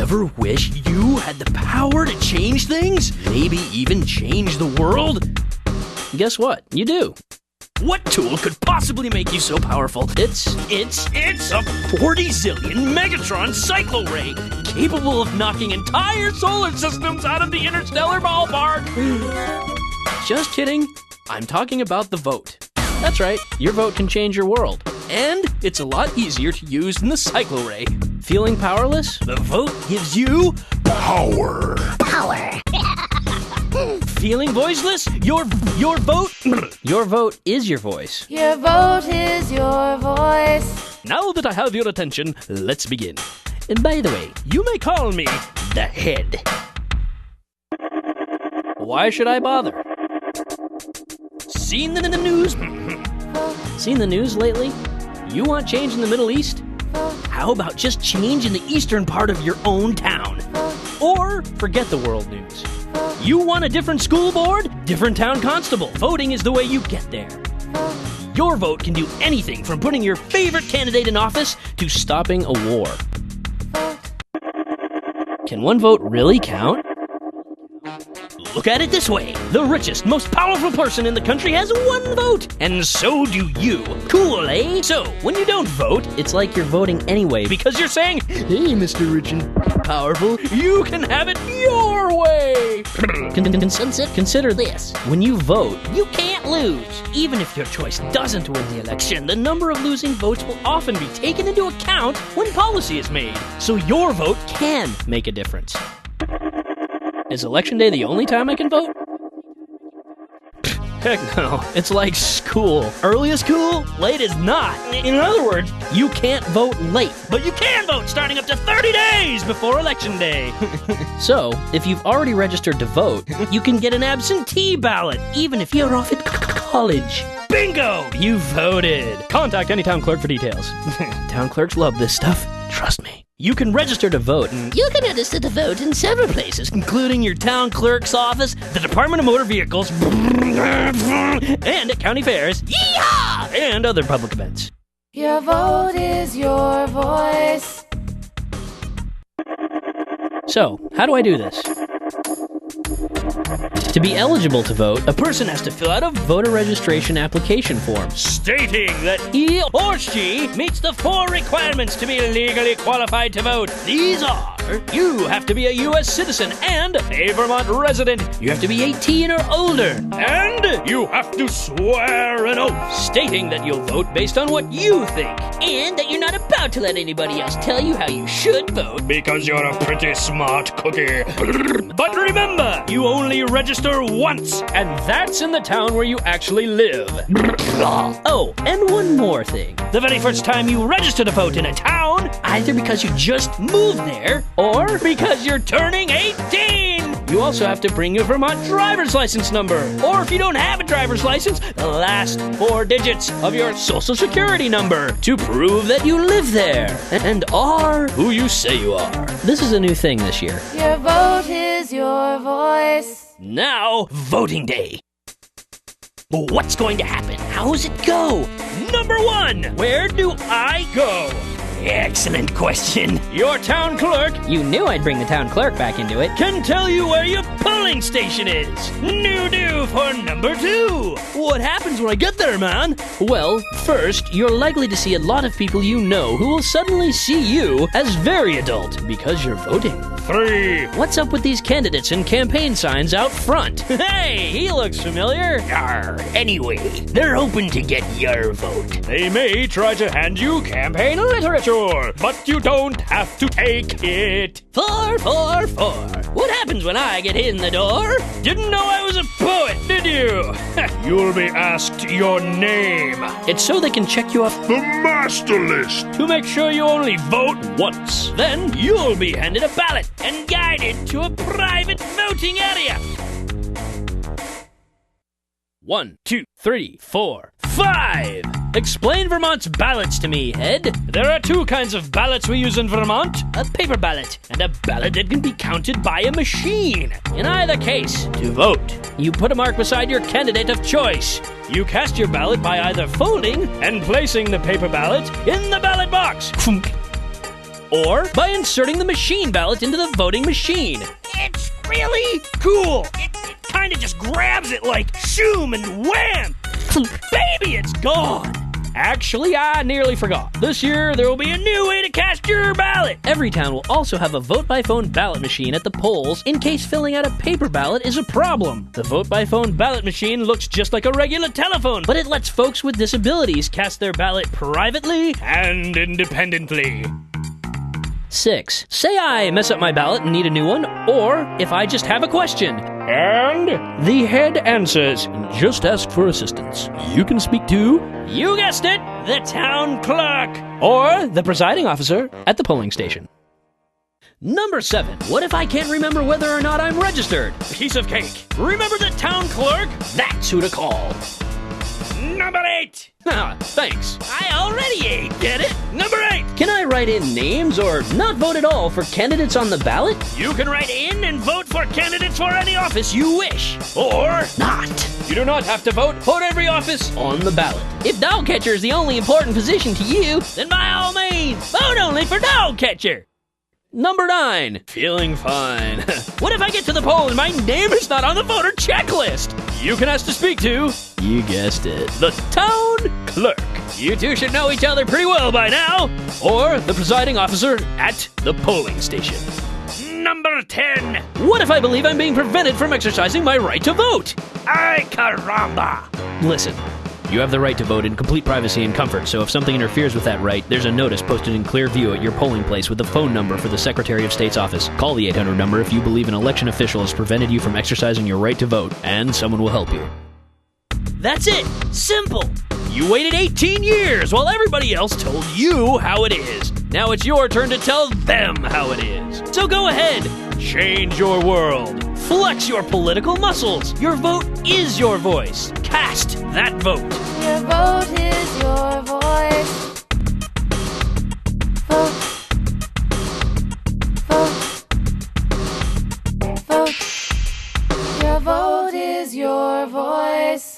Ever wish you had the power to change things? Maybe even change the world? Guess what? You do. What tool could possibly make you so powerful? It's a 40 zillion Megatron Cyclo-Ray, capable of knocking entire solar systems out of the interstellar ballpark. Just kidding. I'm talking about the vote. That's right, your vote can change your world. And it's a lot easier to use than the Cyclo-Ray. Feeling powerless? The vote gives you Power. Feeling voiceless? Your vote? Your vote is your voice. Your vote is your voice. Now that I have your attention, let's begin. And by the way, you may call me the Head. Why should I bother? Seen the news? Seen the news lately? You want change in the Middle East? How about just change in the eastern part of your own town? Or forget the world news. You want a different school board? Different town constable. Voting is the way you get there. Your vote can do anything from putting your favorite candidate in office to stopping a war. Can one vote really count? Look at it this way. The richest, most powerful person in the country has one vote, and so do you. Cool, eh? So, when you don't vote, it's like you're voting anyway because you're saying, hey, Mr. Rich and Powerful, you can have it your way. Consider this. When you vote, you can't lose. Even if your choice doesn't win the election, the number of losing votes will often be taken into account when policy is made. So your vote can make a difference. Is Election Day the only time I can vote? Heck no. It's like school. Early is cool, late is not. In other words, you can't vote late, but you can vote starting up to 30 days before Election Day. So, if you've already registered to vote, you can get an absentee ballot, even if you're off at college. Bingo! You voted! Contact any town clerk for details. Town clerks love this stuff. Trust me. You can register to vote. You can register to vote in several places, including your town clerk's office, the Department of Motor Vehicles, and at county fairs, yeehaw, and other public events. Your vote is your voice. So, how do I do this? To be eligible to vote, a person has to fill out a voter registration application form stating that he or she meets the 4 requirements to be legally qualified to vote. These are: you have to be a U.S. citizen and a Vermont resident. You have to be 18 or older. And you have to swear an oath stating that you'll vote based on what you think. And that you're not about to let anybody else tell you how you should vote. Because you're a pretty smart cookie. But remember, you only register once, and that's in the town where you actually live. Oh, and one more thing. The very first time you register to vote in a town, either because you just moved there, or because you're turning 18, you also have to bring your Vermont driver's license number. Or if you don't have a driver's license, the last 4 digits of your social security number to prove that you live there and are who you say you are. This is a new thing this year. Your vote is your voice. Now, voting day. What's going to happen? How's it go? Number 1, where do I go? Excellent question. Your town clerk, you knew I'd bring the town clerk back into it, can tell you where your polling station is. New do for number 2. What happens when I get there, man? Well, first, you're likely to see a lot of people you know who will suddenly see you as very adult because you're voting. 3. What's up with these candidates and campaign signs out front? Hey, he looks familiar. Anyway, they're hoping to get your vote. They may try to hand you campaign literature, but you don't have to take it. 4, 4, 4. What happens when I get in the door? Didn't know I was a poet, did you? You'll be asked your name. It's so they can check you off The master list. to make sure you only vote once. Then you'll be handed a ballot and guided to a private voting area. 1, 2, 3, 4, 5. Explain Vermont's ballots to me, Head. There are 2 kinds of ballots we use in Vermont. A paper ballot and a ballot that can be counted by a machine. In either case, to vote, you put a mark beside your candidate of choice. You cast your ballot by either folding and placing the paper ballot in the ballot box. or by inserting the machine ballot into the voting machine. It's really cool. It kind of just grabs it like shoom and wham. Baby, it's gone. Actually, I nearly forgot. This year, there will be a new way to cast your ballot. Every town will also have a vote-by-phone ballot machine at the polls in case filling out a paper ballot is a problem. The vote-by-phone ballot machine looks just like a regular telephone, but it lets folks with disabilities cast their ballot privately and independently. 6. Say I mess up my ballot and need a new one, or if I just have a question. And the head answers, just ask for assistance. You can speak to, you guessed it, the town clerk, or the presiding officer at the polling station. Number 7. What if I can't remember whether or not I'm registered? Piece of cake. Remember the town clerk? That's who to call. Number 8. Thanks. I already ate, get it? Number 8. Can I write in names or not vote at all for candidates on the ballot? You can write in and vote for candidates for any office you wish. Or not. You do not have to vote for every office on the ballot. If dog catcher is the only important position to you, then by all means, vote only for dog catcher. Number 9. Feeling fine. What if I get to the poll and my name is not on the voter checklist? You can ask to speak to, you guessed it, the town clerk. You two should know each other pretty well by now. Or the presiding officer at the polling station. Number 10. What if I believe I'm being prevented from exercising my right to vote? Ay caramba. Listen. You have the right to vote in complete privacy and comfort, so if something interferes with that right, there's a notice posted in clear view at your polling place with the phone number for the Secretary of State's office. Call the 800 number if you believe an election official has prevented you from exercising your right to vote, and someone will help you. That's it! Simple! You waited 18 years while everybody else told you how it is. Now it's your turn to tell them how it is. So go ahead, change your world. Flex your political muscles. Your vote is your voice. Cast that vote. Your vote is your voice. Vote. Vote. Vote. Your vote is your voice.